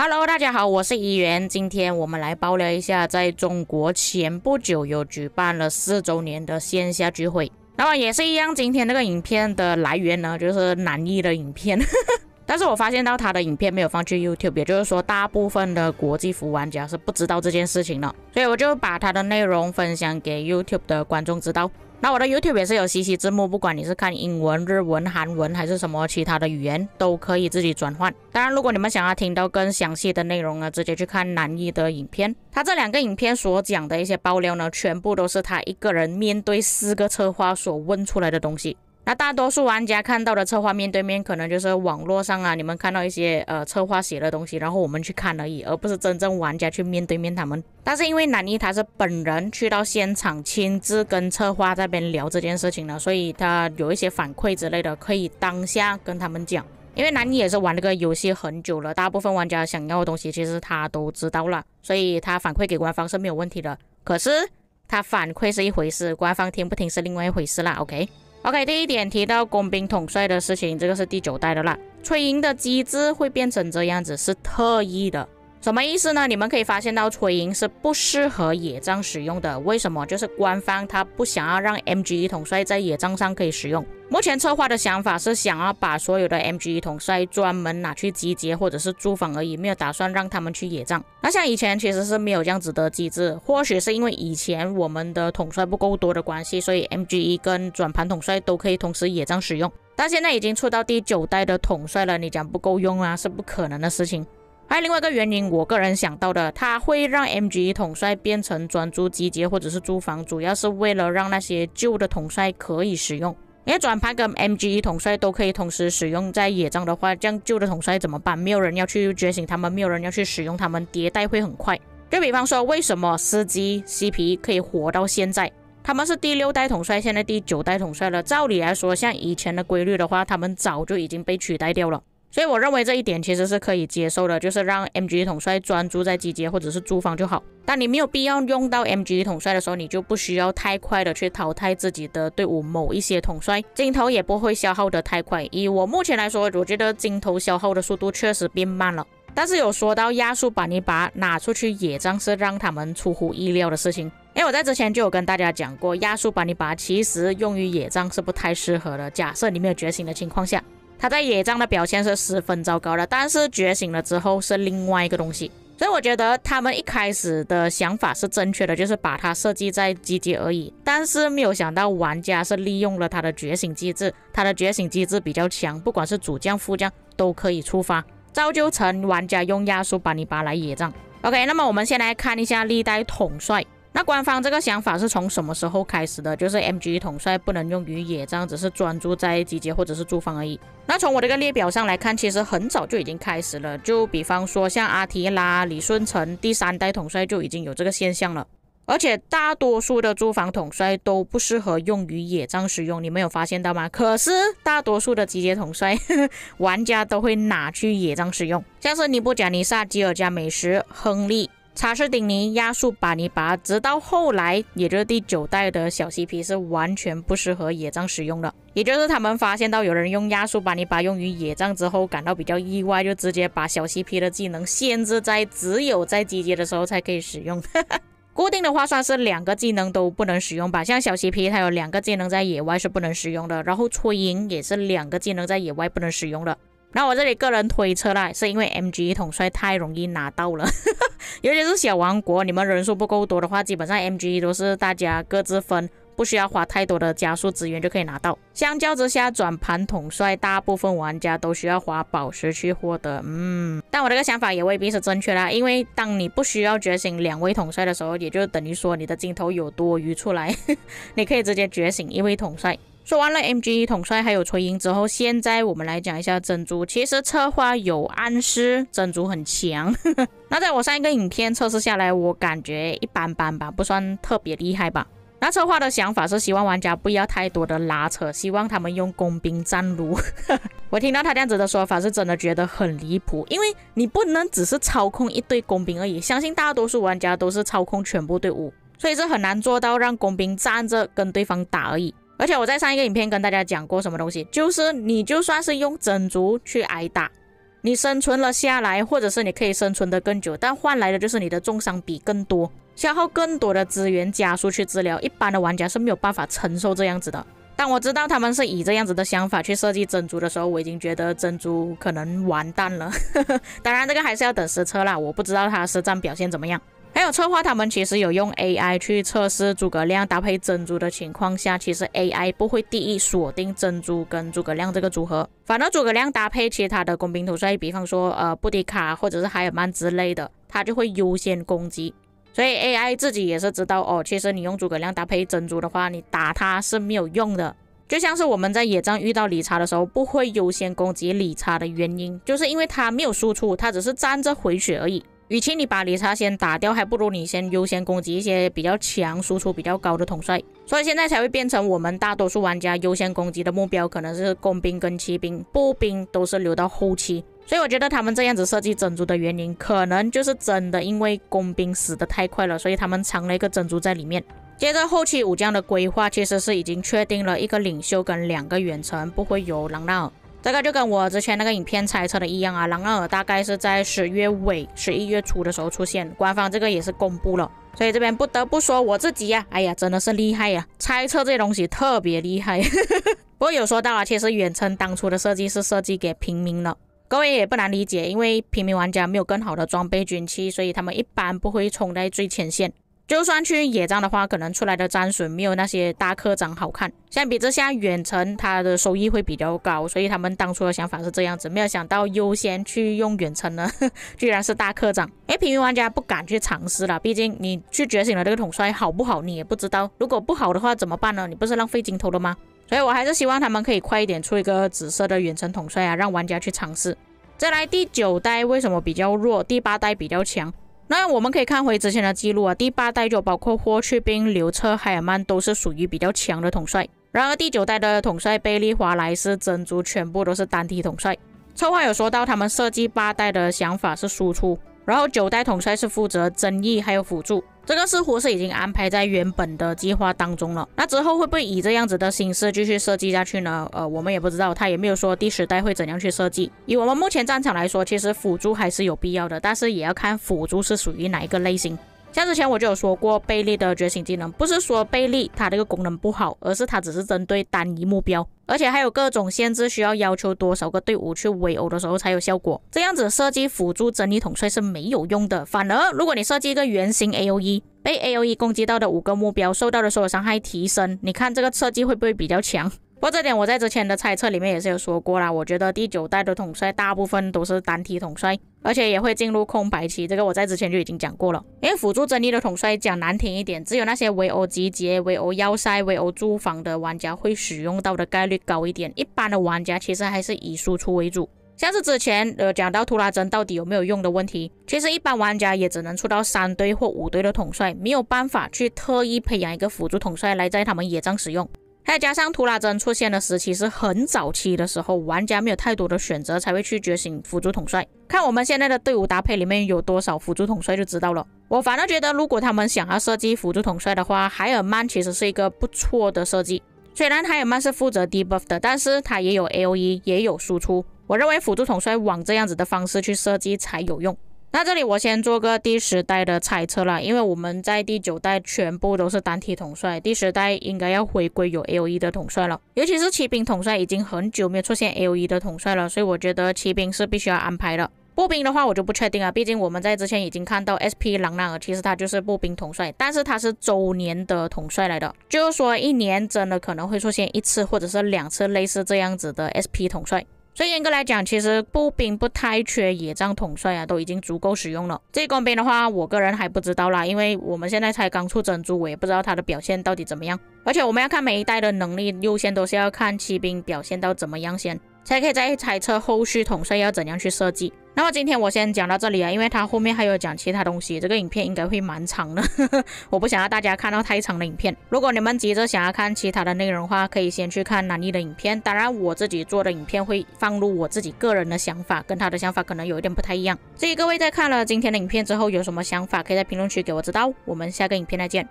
Hello，大家好，我是怡元。今天我们来爆料一下，在中国前不久有举办了4周年的线下聚会。那么也是一样，今天这个影片的来源呢，就是南艺的影片。但是我发现到他的影片没有放去 YouTube， 也就是说大部分的国际服玩家是不知道这件事情的，所以我就把他的内容分享给 YouTube 的观众知道。那我的 YouTube 也是有CC字幕，不管你是看英文、日文、韩文还是什么其他的语言，都可以自己转换。当然，如果你们想要听到更详细的内容呢，直接去看南艺的影片。他这2个影片所讲的一些爆料呢，全部都是他一个人面对4个策划所问出来的东西。那大多数玩家看到的策划面对面，可能就是网络上啊，你们看到一些策划写的东西，然后我们去看而已，而不是真正玩家去面对面他们。但是因为南艺他是本人去到现场，亲自跟策划在那边聊这件事情呢，所以他有一些反馈之类的，可以当下跟他们讲。因为南艺也是玩这个游戏很久了，大部分玩家想要的东西其实他都知道了，所以他反馈给官方是没有问题的。可是他反馈是一回事，官方听不听是另外一回事啦。OK， 第一点提到工兵统帅的事情，这个是第9代的啦。崔莹的机制会变成这样子是特意的，什么意思呢？你们可以发现到崔莹是不适合野仗使用的，为什么？就是官方他不想要让 MG1 统帅在野仗上可以使用。目前策划的想法是想要把所有的 MG1 统帅专门拿去集结或者是驻防而已，没有打算让他们去野仗。那像以前其实是没有这样子的机制，或许是因为以前我们的统帅不够多的关系，所以 MG1 跟转盘统帅都可以同时野仗使用。但现在已经出到第9代的统帅了，你讲不够用啊，是不可能的事情。还有另外一个原因，我个人想到的，它会让 MG1 统帅变成专注集结或者是驻防，主要是为了让那些旧的统帅可以使用。因为转盘跟 MG1 统帅都可以同时使用在野仗的话，这样旧的统帅怎么办？没有人要去觉醒他们，没有人要去使用他们，迭代会很快。就比方说，为什么司机 CP 可以活到现在？他们是第6代统帅，现在第9代统帅了。照理来说，像以前的规律的话，他们早就已经被取代掉了。所以我认为这一点其实是可以接受的，就是让 MG1 统帅专注在集结或者是驻防就好。但你没有必要用到 MG1 统帅的时候，你就不需要太快的去淘汰自己的队伍某一些统帅，镜头也不会消耗的太快。以我目前来说，我觉得镜头消耗的速度确实变慢了。但是有说到亚述把你把拿出去野仗是让他们出乎意料的事情，因为我在之前就有跟大家讲过，亚述把你把其实用于野仗是不太适合的。假设你没有觉醒的情况下，他在野仗的表现是十分糟糕的，但是觉醒了之后是另外一个东西。所以我觉得他们一开始的想法是正确的，就是把它设计在集结而已，但是没有想到玩家是利用了他的觉醒机制，他的觉醒机制比较强，不管是主将副将都可以触发，造就成玩家用亚述把你拔来野仗。 OK， 那么我们先来看一下历代统帅。那官方这个想法是从什么时候开始的？就是 MG1 统帅不能用于野仗，只是专注在集结或者是驻防而已。那从我这个列表上来看，其实很早就已经开始了，就比方说像阿提拉、李舜臣第3代统帅就已经有这个现象了。而且大多数的驻防统帅都不适合用于野仗使用，你们有发现到吗？可是大多数的集结统帅玩家都会拿去野仗使用，像是尼布贾尼撒、吉尔加美什、亨利、查士丁尼、亚述把尼拔，直到后来也就是第9代的小 CP 是完全不适合野仗使用的。也就是他们发现到有人用亚述把尼拔用于野仗之后感到比较意外，就直接把小 CP 的技能限制在只有在集结的时候才可以使用固定的话算是2个技能都不能使用吧，像小 CP 它有2个技能在野外是不能使用的，然后崔莹也是2个技能在野外不能使用的。那我这里个人推测啦，是因为 MG1 统帅太容易拿到了尤其是小王国，你们人数不够多的话，基本上 MG1 都是大家各自分，不需要花太多的加速资源就可以拿到。相较之下，转盘统帅大部分玩家都需要花宝石去获得。但我这个想法也未必是正确啦，因为当你不需要觉醒2位统帅的时候，也就等于说你的镜头有多余出来你可以直接觉醒1位统帅。说完了 MG1 统帅还有崔莹之后，现在我们来讲一下珍珠。其实策划有暗示珍珠很强那在我上一个影片测试下来，我感觉一般般吧，不算特别厉害吧。那策划的想法是希望玩家不要太多的拉扯，希望他们用工兵战撸我听到他这样子的说法是真的觉得很离谱，因为你不能只是操控一队工兵而已，相信大多数玩家都是操控全部队伍，所以是很难做到让工兵站着跟对方打而已。而且我在上一个影片跟大家讲过什么东西，就是你就算是用珍珠去挨打，你生存了下来，或者是你可以生存得更久，但换来的就是你的重伤比更多，消耗更多的资源加速去治疗，一般的玩家是没有办法承受这样子的。当我知道他们是以这样子的想法去设计珍珠的时候，我已经觉得珍珠可能完蛋了当然这个还是要等实测啦，我不知道它实战表现怎么样。还有策划他们其实有用 AI 去测试诸葛亮搭配珍珠的情况下，其实 AI 不会第一锁定珍珠跟诸葛亮这个组合，反而诸葛亮搭配其他的工兵统帅，比方说布迪卡或者是海尔曼之类的，他就会优先攻击。所以 AI 自己也是知道哦，其实你用诸葛亮搭配珍珠的话，你打他是没有用的。就像是我们在野战遇到理查的时候，不会优先攻击理查的原因，就是因为他没有输出，他只是站着回血而已。与其你把理查先打掉，还不如你先优先攻击一些比较强、输出比较高的统帅。所以现在才会变成我们大多数玩家优先攻击的目标可能是工兵跟骑兵，步兵都是留到后期。所以我觉得他们这样子设计珍珠的原因，可能就是真的因为工兵死得太快了，所以他们藏了一个珍珠在里面。接着后期武将的规划其实是已经确定了一个领袖跟2个远程不会有朗纳尔，这个就跟我之前那个影片猜测的一样啊，朗纳尔大概是在10月尾11月初的时候出现，官方这个也是公布了。所以这边不得不说我自己呀，哎呀真的是厉害呀，猜测这些东西特别厉害不过有说到啊，其实远程当初的设计是设计给平民的，各位也不难理解，因为平民玩家没有更好的装备军器，所以他们一般不会冲在最前线，就算去野战的话，可能出来的战损没有那些大科长好看。相比之下，远程它的收益会比较高，所以他们当初的想法是这样子，没有想到优先去用远程呢居然是大科长。平民玩家不敢去尝试了，毕竟你去觉醒了这个统帅好不好你也不知道，如果不好的话怎么办呢？你不是浪费金头了吗？所以我还是希望他们可以快一点出一个紫色的远程统帅啊，让玩家去尝试。再来第9代为什么比较弱，第8代比较强？那我们可以看回之前的记录啊，第8代就包括霍去病、刘彻、海尔曼都是属于比较强的统帅，然而第9代的统帅贝利、华莱士、珍珠全部都是单体统帅。策划有说到他们设计8代的想法是输出，然后9代统帅是负责争议还有辅助，这个似乎是已经安排在原本的计划当中了。那之后会不会以这样子的形式继续设计下去呢？我们也不知道，他也没有说第10代会怎样去设计。以我们目前战场来说，其实辅助还是有必要的，但是也要看辅助是属于哪一个类型。像之前我就有说过，贝利的觉醒技能不是说贝利它这个功能不好，而是它只是针对单一目标，而且还有各种限制，需要求多少个队伍去围殴的时候才有效果。这样子设计辅助真理统帅是没有用的，反而如果你设计一个圆形 AOE， 被 AOE 攻击到的5个目标受到的所有伤害提升，你看这个设计会不会比较强？不过这点我在之前的猜测里面也是有说过啦，我觉得第9代的统帅大部分都是单体统帅，而且也会进入空白期，这个我在之前就已经讲过了。因为辅助真理的统帅讲难听一点，只有那些围殴集结、围殴要塞、围殴驻防的玩家会使用到的概率高一点，一般的玩家其实还是以输出为主。像是之前讲到图拉真到底有没有用的问题，其实一般玩家也只能出到3队或5队的统帅，没有办法去特意培养一个辅助统帅来在他们野战使用。再加上图拉真出现的时期是很早期的时候，玩家没有太多的选择，才会去觉醒辅助统帅。看我们现在的队伍搭配里面有多少辅助统帅就知道了。我反而觉得如果他们想要设计辅助统帅的话，海尔曼其实是一个不错的设计。虽然海尔曼是负责 debuff 的，但是他也有 AOE 也有输出，我认为辅助统帅往这样子的方式去设计才有用。那这里我先做个第10代的猜测啦，因为我们在第9代全部都是单体统帅，第10代应该要回归有 AOE 的统帅了，尤其是骑兵统帅已经很久没有出现 AOE 的统帅了，所以我觉得骑兵是必须要安排的。步兵的话我就不确定了，毕竟我们在之前已经看到 SP 朗纳尔其实他就是步兵统帅，但是他是周年的统帅来的，就是说1年真的可能会出现1次或者是2次类似这样子的 SP 统帅。所以严格来讲，其实步兵不太缺野战统帅啊，都已经足够使用了。至于工兵的话，我个人还不知道啦，因为我们现在才刚出珍珠，我也不知道它的表现到底怎么样。而且我们要看每一代的能力，优先都是要看骑兵表现到怎么样先，才可以再猜测后续统帅要怎样去设计。那么今天我先讲到这里啊，因为它后面还有讲其他东西，这个影片应该会蛮长的我不想要大家看到太长的影片。如果你们急着想要看其他的内容的话，可以先去看南一的影片，当然我自己做的影片会放入我自己个人的想法，跟他的想法可能有一点不太一样。至于各位在看了今天的影片之后有什么想法，可以在评论区给我知道。我们下个影片再见。